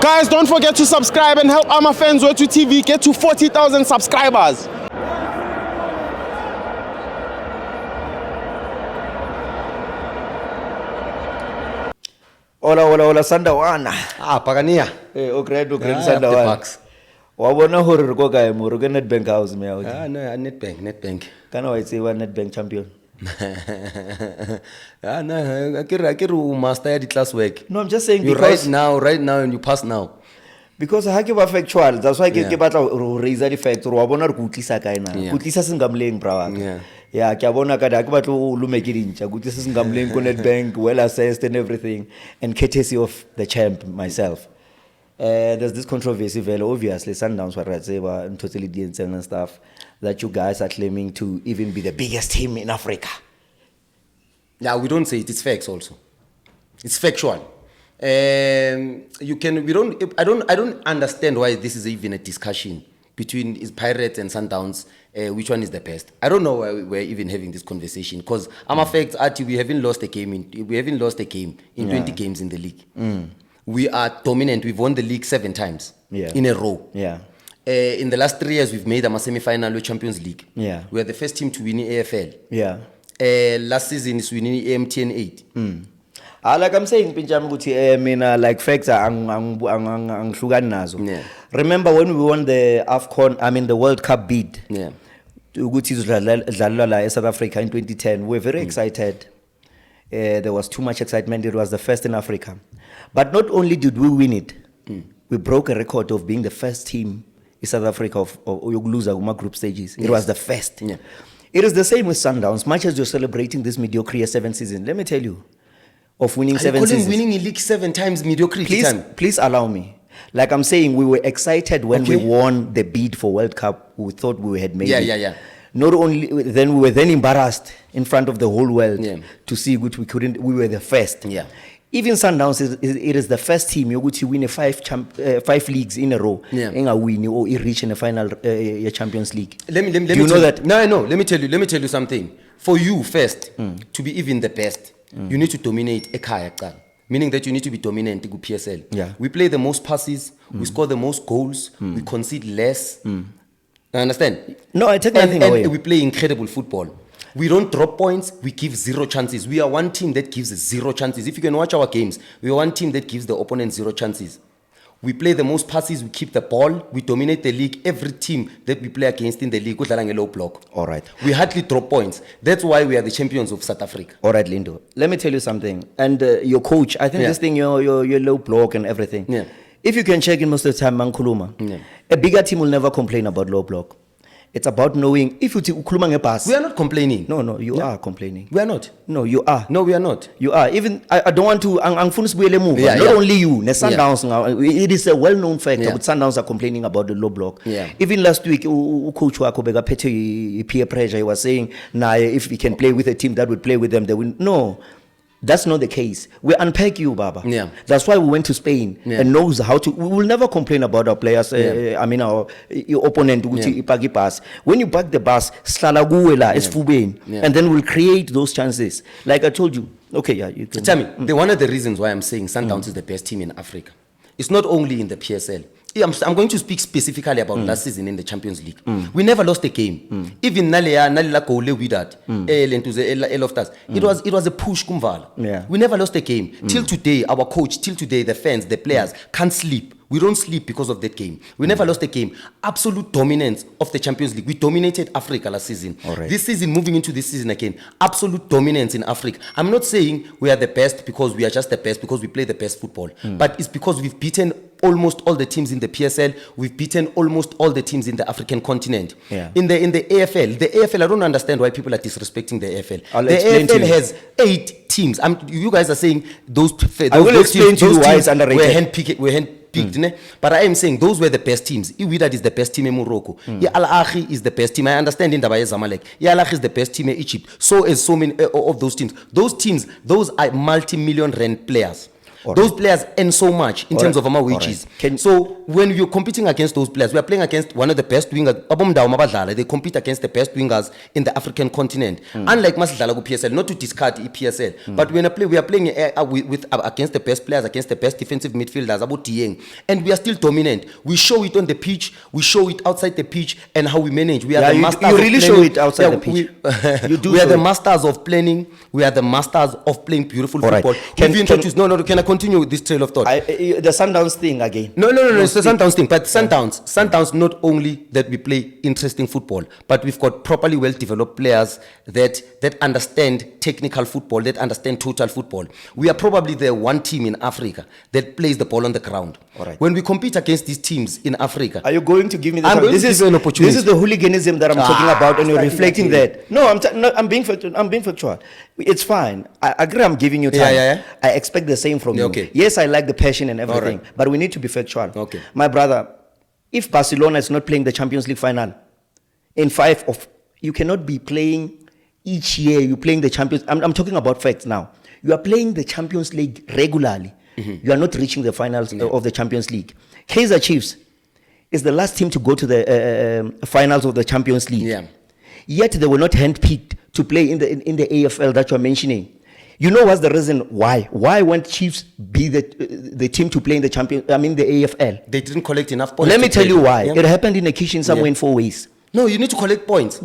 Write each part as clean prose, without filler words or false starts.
Guys, don't forget to subscribe and help FANS Wethu TV get to 40,000 subscribers. Hola, Sundowns. Pagania. Great, Sundowns. Wabona hore re go kae mo re ke Nedbank house me out. No, Nedbank. Kana wa itse wa Nedbank champion. No, I get master ya di class work. No, I'm just saying you because right now and you pass now. Because ha ke ba factual, that's why ke batla ro raise the fact ro wa bona re go utlisa kae na. Go utlisa singamleng bra. Yeah, ke bona ka da ke batla o lume ke dintja go utlisa singamleng ko Nedbank, well assessed and everything, and courtesy of the champ myself. There's this controversy, very obviously, Sundowns were totally and stuff, that you guys are claiming to even be the biggest team in Africa. Yeah, we don't say it. It's facts also. It's factual. I don't understand why this is even a discussion between Pirates and Sundowns. Which one is the best? I don't know why we're even having this conversation, because I'm a fact, we haven't lost a game in 20 games in the league. We are dominant. We've won the league 7 times in a row. In the last 3 years, we've made a semi-final with Champions League. We are the first team to win the AFL. Last season is winning MTN 8. Like I'm saying, like facts ang shugan nazo. Remember when we won the AFCON, the World Cup bid? South Africa in 2010. We were very excited. There was too much excitement. It was the first in Africa. But not only did we win it, we broke a record of being the first team in South Africa of loser group stages. It was the first. It is the same with Sundowns. Much as you're celebrating this mediocrity 7 seasons, let me tell you, of winning 7 seasons. Winning a league 7 times mediocrity. Please allow me. Like I'm saying, we were excited when we won the bid for World Cup. We thought we had made it. Not only then, we were then embarrassed in front of the whole world to see which we couldn't. We were the first. Even Sundowns it is the first team you win 5 leagues in a row. Win or reach in the final Champions League. Let me Do you know that? No. Let me tell you something. For you first to be even the best, you need to dominate a kaya. Meaning that you need to be dominant in PSL. We play the most passes, we score the most goals, we concede less. I understand? No, I take nothing away. And we play incredible football. We don't drop points, we give 0 chances. We are one team that gives 0 chances. If you can watch our games, we are one team that gives the opponent 0 chances. We play the most passes, we keep the ball, we dominate the league. Every team that we play against in the league, we a low block. All right. We hardly drop points. That's why we are the champions of South Africa. All right, Lindo. Let me tell you something. And your coach, I think this thing, your low block and everything. If you can check in most of the time, Mankuluma, a bigger team will never complain about low block. It's about knowing if you ukuluma pass. We are not complaining. No, you are complaining. We are not. No, you are. No, we are not. You are. Even I don't want to move. Not only you. Sundowns now. It is a well-known fact that Sundowns are complaining about the low block. Even last week, coach Wakobega Pete peer pressure. He was saying, "Nah, if we can play with a team that would play with them, they will." No. That's not the case. We unpack you, Baba. That's why we went to Spain and knows how to. We will never complain about our players. Our your opponent. When you back the bus, and then we'll create those chances. Like I told you. Okay, you can. Tell me, one of the reasons why I'm saying Sundowns is the best team in Africa. It's not only in the PSL. I'm going to speak specifically about last season in the Champions League. We never lost a game. Even Nalila Kole with that, it was a push kumvala. We never lost a game. Till today, our coach, the fans, the players can't sleep. We don't sleep because of that game. We never lost a game. Absolute dominance of the Champions League. We dominated Africa last season. This season, moving into this season again, absolute dominance in Africa. I'm not saying we are the best because we are just the best because we play the best football. But it's because we've beaten almost all the teams in the PSL. We've beaten almost all the teams in the African continent. In the AFL, I don't understand why people are disrespecting the AFL. The AFL has 8 teams. You guys are saying those I will explain to you why it's underrated. We're handpicked. But I am saying those were the best teams. Iwidad is the best team in Morocco. Al Ahly is the best team. I understand in Dabaye Zamalek. Al Ahly is the best team in Egypt. So is so many of those teams. Those are multi-million rand players. Those players earn so much in terms of our wages. So when you're competing against those players, we are playing against one of the best wingers. They compete against the best wingers in the African continent. Unlike Masidala PSL, not to discard PSL, but when we are playing with against the best players, against the best defensive midfielders, about Dieng, and we are still dominant. We show it on the pitch, we show it outside the pitch, and how we manage. We are the masters. You really show it outside the pitch. We are the masters of planning. We are the masters of playing beautiful football. Can I continue with this trail of thought? The Sundowns thing again. No, it's the Sundowns thing. But Sundowns, not only that we play interesting football, but we've got properly well-developed players that understand technical football, that understand total football. We are probably the one team in Africa that plays the ball on the ground. When we compete against these teams in Africa, are you going to give me an opportunity? This is the hooliganism that I'm talking about, and you're reflecting that. No, I'm being factual. It's fine. I agree. I'm giving you time. I expect the same from you. Yes, I like the passion and everything, but we need to be factual. My brother, if Barcelona is not playing the Champions League final in you cannot be playing each year. You're playing the Champions. I'm talking about facts now. You are playing the Champions League regularly. You are not reaching the finals of the Champions League. Kaizer Chiefs is the last team to go to the finals of the Champions League. Yet they were not handpicked to play in the AFL that you're mentioning. You know what's the reason why? Why won't Chiefs be the team to play in the the AFL? They didn't collect enough points. Let me tell you why. It happened in a kitchen somewhere in 4 ways. No, you need to collect points.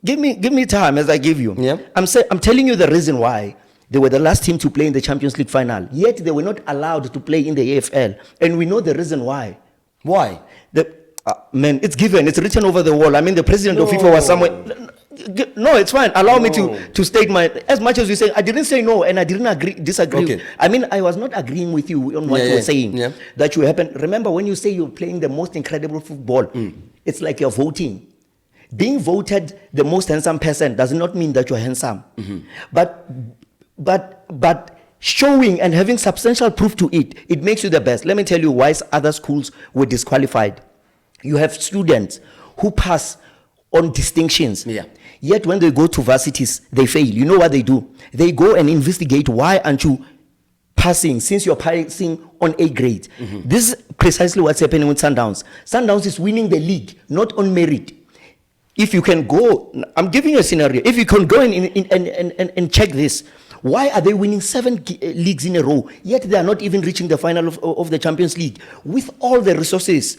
Give me time as I give you. I'm telling you the reason why. They were the last team to play in the Champions League final. Yet they were not allowed to play in the AFL. And we know the reason why. Why? Man, it's given. It's written over the wall. The president of FIFA was somewhere. No, it's fine. Allow me to state my... As much as you say, I didn't say no and I didn't disagree. I was not agreeing with you on what you were saying. That you happen. Remember, when you say you're playing the most incredible football, it's like you're voting. Being voted the most handsome person does not mean that you're handsome. But showing and having substantial proof to it makes you the best. Let me tell you why other schools were disqualified. You have students who pass on distinctions. Yet when they go to varsities, they fail. You know what they do? They go and investigate why aren't you passing since you're passing on A grade. This is precisely what's happening with Sundowns. Sundowns is winning the league, not on merit. If you can go, I'm giving you a scenario. If you can go and check this, why are they winning 7 leagues in a row, yet they are not even reaching the final of the Champions League with all the resources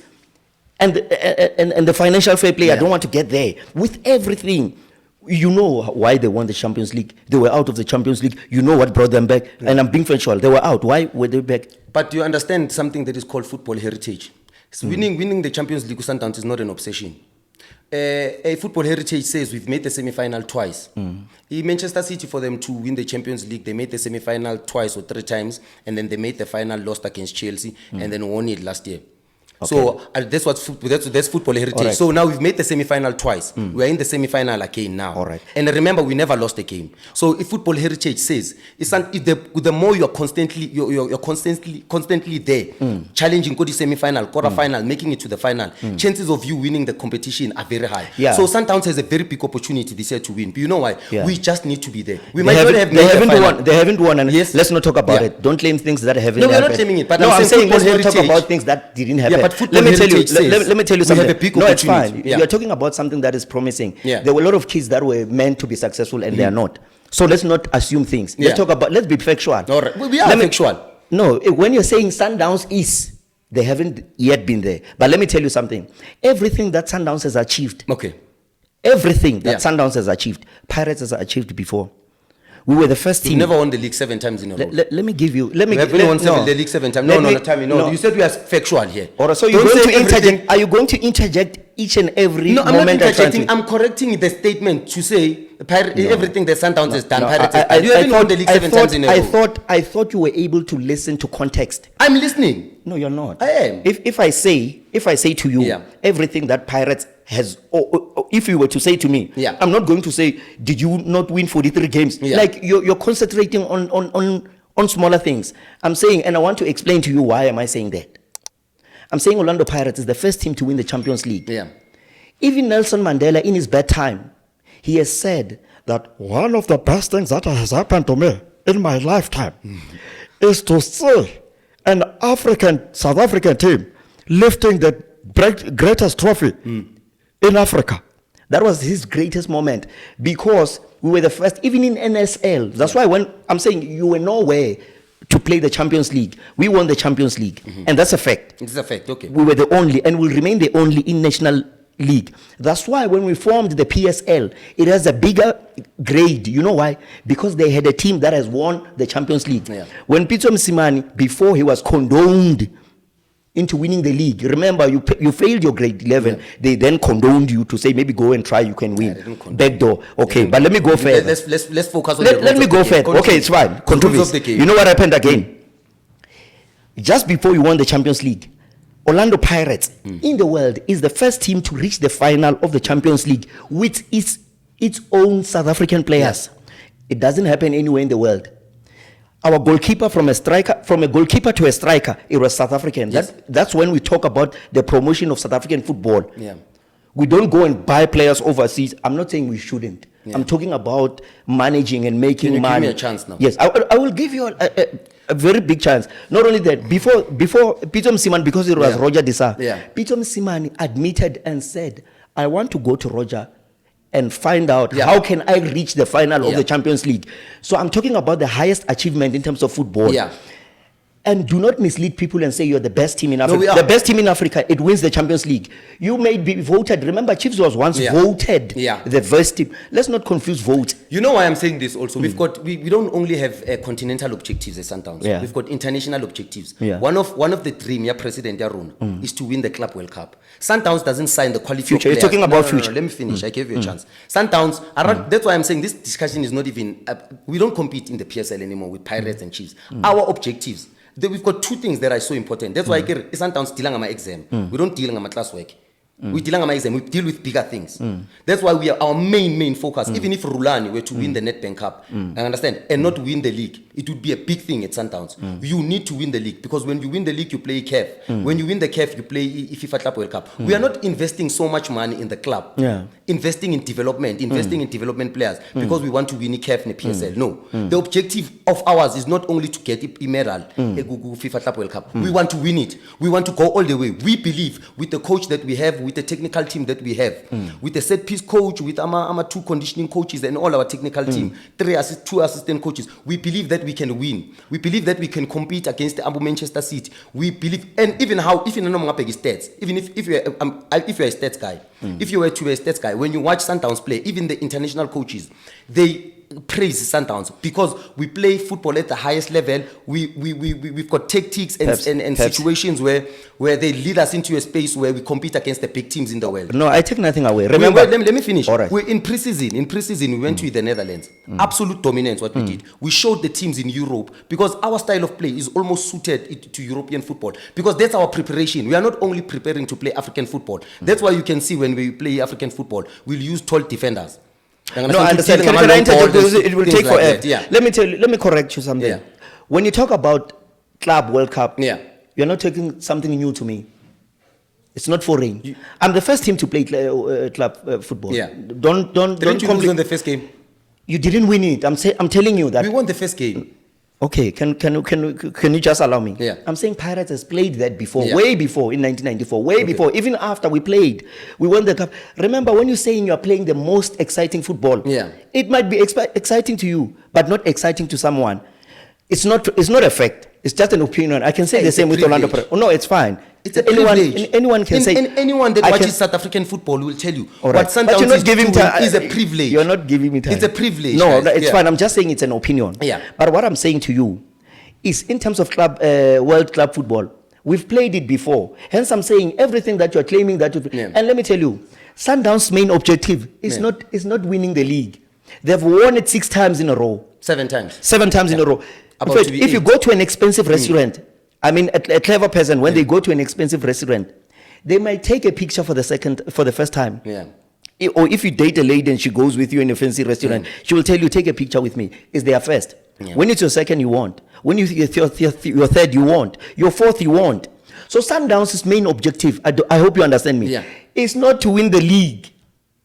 and the financial fair play? I don't want to get there. With everything, you know why they won the Champions League. They were out of the Champions League. You know what brought them back. And I'm being factual. They were out. Why were they back? But you understand something that is called football heritage. Winning the Champions League with Sundowns is not an obsession. A football heritage says we've made the semi-final twice. In Manchester City, for them to win the Champions League, they made the semi-final twice or 3 times, and then they made the final, lost against Chelsea, and then won it last year. So that's football heritage. So now we've made the semi-final twice. We're in the semi-final again now. And remember, we never lost a game. So if football heritage says, the more you're constantly there, challenging, go to semi-final, quarter-final, making it to the final, chances of you winning the competition are very high. So Sundowns has a very big opportunity this year to win. But you know why? We just need to be there. We might not have They haven't won. And let's not talk about it. Don't claim things that haven't happened. No, we're not claiming it. But I'm saying let's not talk about things that didn't happen. Let me tell you something. No, it's fine. You're talking about something that is promising. There were a lot of kids that were meant to be successful and they are not. So let's not assume things. Let's be factual. All right. We are factual. No, when you're saying Sundowns they haven't yet been there. But let me tell you something. Everything that Sundowns has achieved. Everything that Sundowns has achieved, Pirates has achieved before. We were the first team. We've never won the league 7 times in a row. Let me give you. We have only won the league 7 times. No. You said we are factual here. Alright, so you're going to interject. Are you going to interject each and every moment? No, I'm not interjecting. I'm correcting the statement to say everything that Sundowns has done. You haven't won the league 7 times in a row. I thought you were able to listen to context. I'm listening. No, you're not. I am. If I say to you everything that Pirates has, or if you were to say to me, I'm not going to say, did you not win 43 games? Like you're concentrating on smaller things. I'm saying, and I want to explain to you why am I saying that. I'm saying Orlando Pirates is the first team to win the Champions League. Even Nelson Mandela, in his bad time, he has said that one of the best things that has happened to me in my lifetime is to see an South African team lifting the greatest trophy in Africa. That was his greatest moment because we were the first, even in NSL. That's why when I'm saying you were nowhere to play the Champions League, we won the Champions League. And that's a fact. It's a fact, okay. We were the only and will remain the only in National League. That's why when we formed the PSL, it has a bigger grade. You know why? Because they had a team that has won the Champions League. Yeah. When Peter Msimani, before he was condoned into winning the league, remember you failed your grade 11. Yeah. They then condoned you to say maybe go and try, you can win. Backdoor. Okay, but let me go further. Let's focus on Let me go further. Okay, it's fine. Rules of the game. You know what happened again? Just before you won the Champions League, Orlando Pirates in the world is the first team to reach the final of the Champions League with its own South African players. It doesn't happen anywhere in the world. Our goalkeeper from a goalkeeper to a striker, it was South African. Yes. That's when we talk about the promotion of South African football. Yeah. We don't go and buy players overseas. I'm not saying we shouldn't. Yeah. I'm talking about managing and making Can you money. give me a chance now? Yes, I will give you a very big chance. Not only that, before Peter Msimani, because it was Roger Disa, Peter Msimani admitted and said, I want to go to Roger and find out how can I reach the final of the Champions League. So I'm talking about the highest achievement in terms of football. Yeah. And do not mislead people and say you're the best team in Africa. we are. The best team in Africa, it wins the Champions League. You may be voted. Remember, Chiefs was once voted the best team. Let's not confuse vote. You know why I'm saying this also? We've got we don't only have continental objectives as Sundowns. Yeah. We've got international objectives. Yeah. One of the dream, President Yaron, is to win the Club World Cup. Sundowns doesn't sign the quality Future. of You're players. talking about No, future. Let me finish. I gave you a chance. Sundowns, that's why I'm saying this discussion is not even, we don't compete in the PSL anymore with Pirates and Chiefs. Our objectives, we've got two things that are so important. That's why I get Sundowns dealing on my exam. We don't deal on my classwork. We deal on my exam. We deal with bigger things. That's why we are our main focus. Even if Rulani were to win the Nedbank Cup, I understand, and not win the league, it would be a big thing at Sundowns. You need to win the league because when you win the league, you play CAF. When you win the CAF, you play FIFA Club World Cup. We are not investing so much money in the club. Investing in development, investing in development players because we want to win CAF and PSL. No, the objective of ours is not only to get a medal, FIFA Club World Cup. We want to win it. We want to go all the way. We believe with the coach that we have, with the technical team that we have, with the set piece coach, with our two conditioning coaches and all our technical team, two assistant coaches, we believe that we can win. We believe that we can compete against the Manchester City. We believe, and even how, if you know stats, even if you're a stats guy, if you were to be a stats guy, when you watch Sundowns play, even the international coaches, they praise Sundowns because we play football at the highest level. We've got tactics and situations where they lead us into a space where we compete against the big teams in the world. No, I take nothing away. Remember, let me finish. All right. We're in preseason, we went to the Netherlands. Absolute dominance, what we did. We showed the teams in Europe because our style of play is almost suited to European football because that's our preparation. We are not only preparing to play African football. That's why you can see when we play African football, we'll use tall defenders. No, I understand. Can I interject? Because it will take forever. Like Let me correct you something. Yeah. When you talk about Club World Cup, Yeah. you're not taking something new to me. It's not foreign. I'm the first team to play club football. Yeah. Don't Didn't you lose in the first game? You didn't win it. I'm telling you that. We won the first game. Okay, can you just allow me? Yeah. I'm saying Pirates has played that before, Yeah. way before in 1994, before, even after we played, we won the cup. Remember when you're saying you're playing the most exciting football, it might be exciting to you, but not exciting to someone. It's not a fact. It's just an opinion. I can say the same with Orlando Pirates. Oh, no, it's fine. It's a privilege. Anyone can say. Anyone that watches South African football will tell you right. what Sundowns is a privilege. You're not giving me time. It's a privilege. No, guys. it's fine. I'm just saying it's an opinion. Yeah. But what I'm saying to you is in terms of world club football, we've played it before. Hence, I'm saying everything that you're claiming that you and let me tell you, Sundowns' main objective is not winning the league. They've won it 6 times in a row. 7 times. 7 times in a row. In fact, if you go to an expensive restaurant, I mean, a clever person, when they go to an expensive restaurant, they might take a picture for the first time. Yeah. Or if you date a lady and she goes with you in a fancy restaurant, she will tell you, take a picture with me. It's their first. Yeah. When it's your second, you won't. When you're your third, you won't. Your fourth, you won't. So Sundowns' main objective, I hope you understand me, is not to win the league.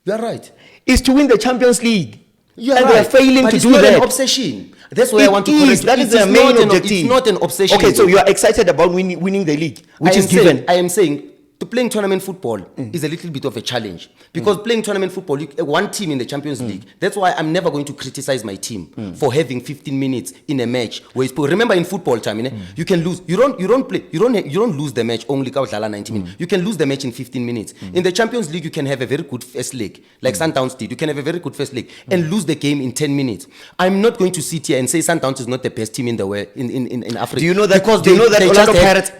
You're right. It's to win the Champions League. You're and right, they are failing but to it's do not that. an obsession. That's why I want to It correct is. you. That is their main objective. It's not an obsession. Okay, so you are excited about winning the league, which is given. I am saying to playing tournament football is a little bit of a challenge because playing tournament football, one team in the Champions League. That's why I'm never going to criticize my team for having 15 minutes in a match. Remember, in football time, you can lose. You don't lose the match only 90 minutes. You can lose the match in 15 minutes. In the Champions League, you can have a very good first leg, like Sundowns did. You can have a very good first leg and lose the game in 10 minutes. I'm not going to sit here and say Sundowns is not the best team in the world in Africa. Do you know that? Because do you know that they Orlando just had Pirates?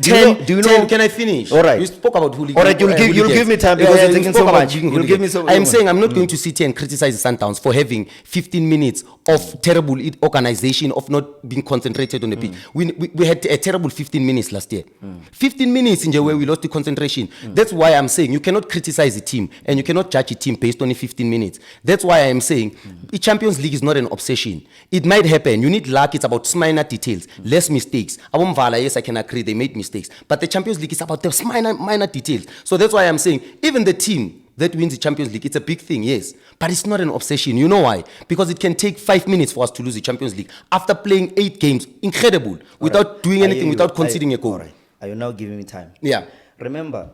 Do you know? Can I finish? All right. You spoke about hooligan. All right, you'll give me time because you're taking so much. You'll give me so. I'm saying I'm not going to sit here and criticize the Sundowns for having 15 minutes of terrible organization, of not being concentrated on the pitch. We had a terrible 15 minutes last year. 15 minutes in the way we lost the concentration. That's why I'm saying you cannot criticize a team and you cannot judge a team based on 15 minutes. That's why I'm saying the Champions League is not an obsession. It might happen. You need luck. It's about minor details, less mistakes. Yes, I can agree they made mistakes, but the Champions League is about the minor details. So that's why I'm saying even the team that wins the Champions League, it's a big thing, yes, but it's not an obsession. You know why? Because it can take 5 minutes for us to lose the Champions League after playing 8 games, incredible, without doing anything, without conceding a goal. All right. Are you now giving me time? Yeah. Remember,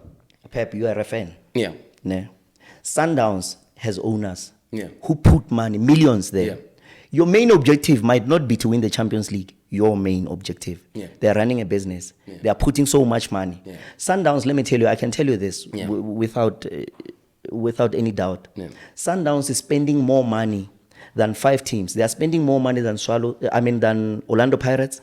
Pep, you are a fan. Yeah. No. Sundowns has owners who put money, millions there. Yeah. Your main objective might not be to win the Champions League. Your main objective. Yeah. They are running a business. Yeah. They are putting so much money. Yeah. Sundowns, let me tell you, I can tell you this Yeah. without any doubt. Yeah. Sundowns is spending more money than 5 teams. They are spending more money than than Orlando Pirates.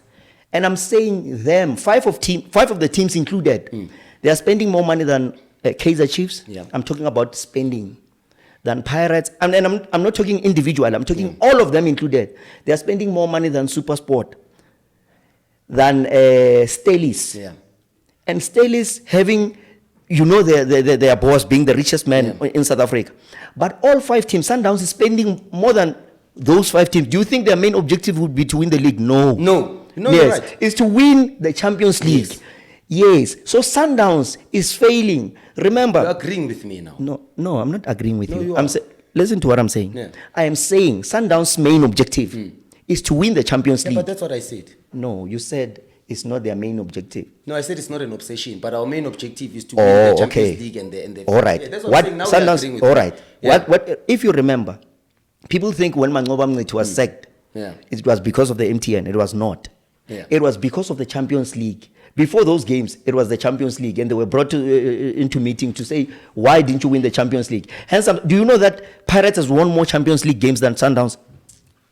And I'm saying them, 5 of the teams included, they are spending more money than Kaizer Chiefs. Yeah. I'm talking about spending than Pirates. And I'm not talking individual. I'm talking all of them included. They are spending more money than SuperSport, than Stelis. Yeah. And Stelis having, their boss being the richest man in South Africa. But all 5 teams, Sundowns is spending more than those 5 teams. Do you think their main objective would be to win the league? No. No, yes, you're right. It's to win the Champions League. Yes. So Sundowns is failing. Remember. You're agreeing with me now. No, I'm not agreeing with you. You Listen to what I'm saying. Yeah. I am saying Sundowns' main objective is to win the Champions League. But that's what I said. No, you said it's not their main objective. No, I said it's not an obsession, but our main objective is to win the Champions League and the all right. that's what I'm saying. Now we're agreeing with all you. right. Yeah. What if you remember, people think when Mangoba Mngqithi was sacked, it was because of the MTN. It was not. Yeah. It was because of the Champions League. Before those games, it was the Champions League, and they were brought into meeting to say, why didn't you win the Champions League? Hence, do you know that Pirates has won more Champions League games than Sundowns?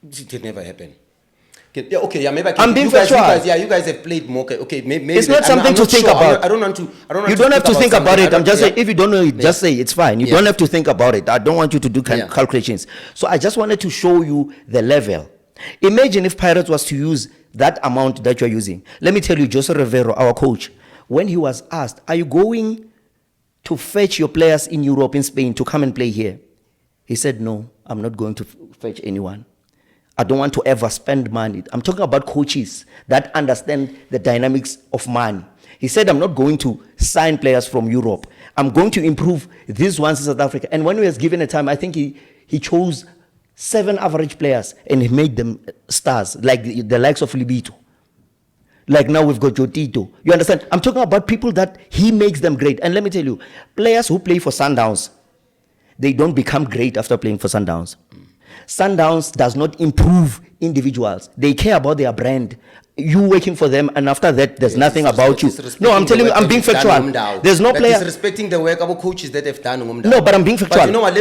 It can never happen. Maybe I can. I'm being factual. You guys have played more. Okay, maybe it's not something to think about. I don't want to. You don't have to think about it. I'm just saying, if you don't know it, just say it's fine. You don't have to think about it. I don't want you to do calculations. So I just wanted to show you the level. Imagine if Pirates was to use that amount that you're using. Let me tell you, Jose Rivero, our coach, when he was asked, are you going to fetch your players in Europe, in Spain, to come and play here? He said, no, I'm not going to fetch anyone. I don't want to ever spend money. I'm talking about coaches that understand the dynamics of money. He said, I'm not going to sign players from Europe. I'm going to improve these ones in South Africa. And when he was given a time, I think he chose 7 average players and he made them stars, like the likes of Libito. Like now we've got Jotito. You understand? I'm talking about people that he makes them great. And let me tell you, players who play for Sundowns, they don't become great after playing for Sundowns. Sundowns does not improve individuals. They care about their brand. You working for them, and after that, there's nothing about you. No, I'm telling you, I'm being factual. There's no player. Disrespecting the work of coaches that have done. No, but I'm being factual. But you know what?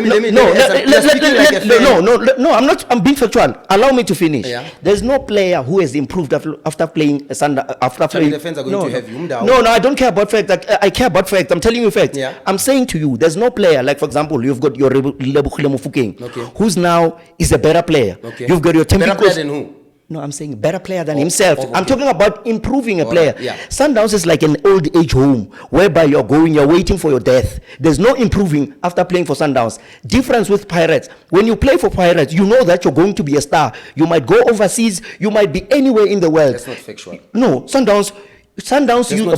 No, I'm not. I'm being factual. Allow me to finish. Yeah. There's no player who has improved after playing after playing. The fans are going to have you down. No, I don't care about fact. I care about fact. I'm telling you fact. Yeah. I'm saying to you, there's no player. Like for example, you've got your Lebohile Mofokeng, who's now is a better player. Okay. You've got your better player than who? No, I'm saying better player than himself. Okay. I'm talking about improving a player. Right. Yeah. Sundowns is like an old age home whereby you're waiting for your death. There's no improving after playing for Sundowns. Difference with Pirates. When you play for Pirates, you know that you're going to be a star. You might go overseas. You might be anywhere in the world. That's not factual. No, Sundowns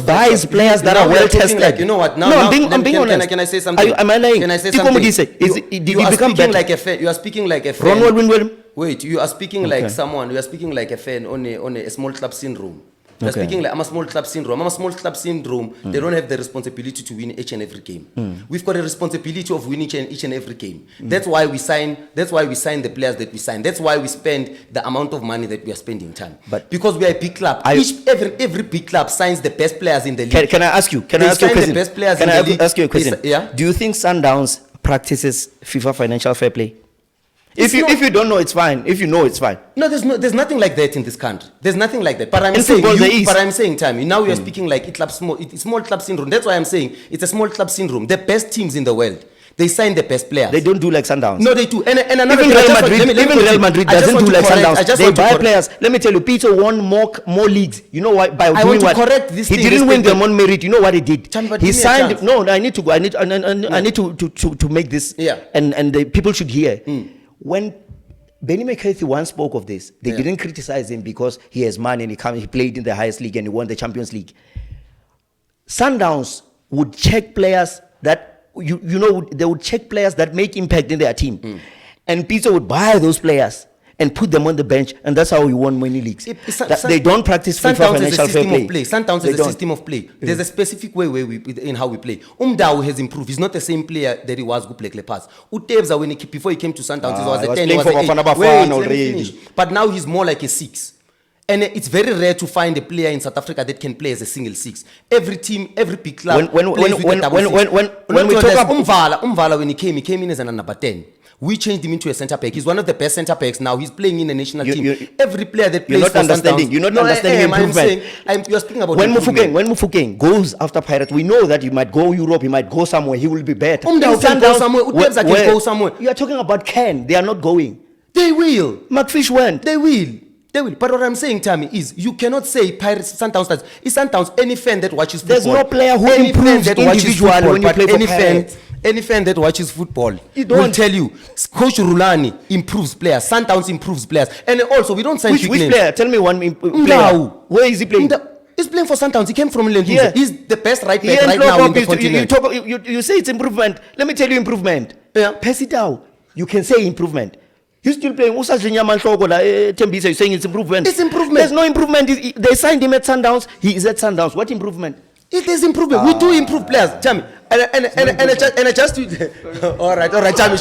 buys players that are well tested. Like, you know what? Now, I'm being honest. Can I say something? Am I lying? Can I say something? Did he become better? You are speaking like a fan. Ronald Windwell. Wait, you are speaking like someone. You are speaking like a fan on a small club syndrome. You're speaking like I'm a small club syndrome. I'm a small club syndrome. They don't have the responsibility to win each and every game. We've got a responsibility of winning each and every game. That's why we sign. That's why we sign the players that we sign. That's why we spend the amount of money that we are spending time. But because we are a big club, every big club signs the best players in the league. Can I ask you? Can I ask you a question? The best players can in I the league. ask you a question? Yeah. Do you think Sundowns practices FIFA financial fair play? If you don't know, it's fine. If you know, it's fine. No, there's nothing like that in this country. There's nothing like that. But I'm in saying, football, there is. But I'm saying, Tammy, now you're speaking like it's small club syndrome. That's why I'm saying it's a small club syndrome. The best teams in the world, they sign the best players. They don't do like Sundowns. No, they do. And another even thing, Real Madrid doesn't do like Sundowns. They buy players. Let me tell you, Peter won more leagues. You know why? By doing what? Correct this he thing. didn't win them on merit. You know what he did? He signed. No, I need to go. I need to make this. Yeah. And the people should hear when Benny McCarthy once spoke of this. They didn't criticize him because he has money and he played in the highest league and he won the Champions League. Sundowns would check players that they would check players that make impact in their team, and Peter would buy those players and put them on the bench, and that's how we won many leagues. They don't practice FIFA financial fair play. Sundowns is a system of play. There's a specific way in how we play. Umdao has improved. He's not the same player that he was who played Pass. Utebza, before he came to Sundowns, he was a 10, he was a 8. But now he's more like a 6. And it's very rare to find a player in South Africa that can play as a single 6. Every team, every big club plays with a double 6. When we talk about Umvala, when he came in as a number 10. We changed him into a centre back. He's one of the best centre backs now. He's playing in the national team. Every player that plays for Sundowns. You're not understanding improvement. You're speaking about when Mufukeng goes after Pirates, we know that he might go Europe, he might go somewhere, he will be better. Umdao can go somewhere. Utebza can go somewhere. You are talking about Ken. They are not going. They will. McFish went. They will. But what I'm saying, Tammy, is you cannot say Pirates, Sundowns. It's Sundowns. Any fan that watches football. There's no player who improves individually when you play for Pirates. Any fan that watches football will tell you, Coach Rulani improves players, Sundowns improves players. And also, we don't sign which player? Tell me one player. Where is he playing? He's playing for Sundowns. He came from England. Yeah. He's the best right back right now in the continent. You say it's improvement. Let me tell you improvement. Yeah. Pass it down. You can say improvement. He's still playing. Tembisa, you're saying it's improvement. It's improvement. There's no improvement. They signed him at Sundowns. He is at Sundowns. What improvement? It is improvement. We do improve players. Tammy. And I just all right, Tammy.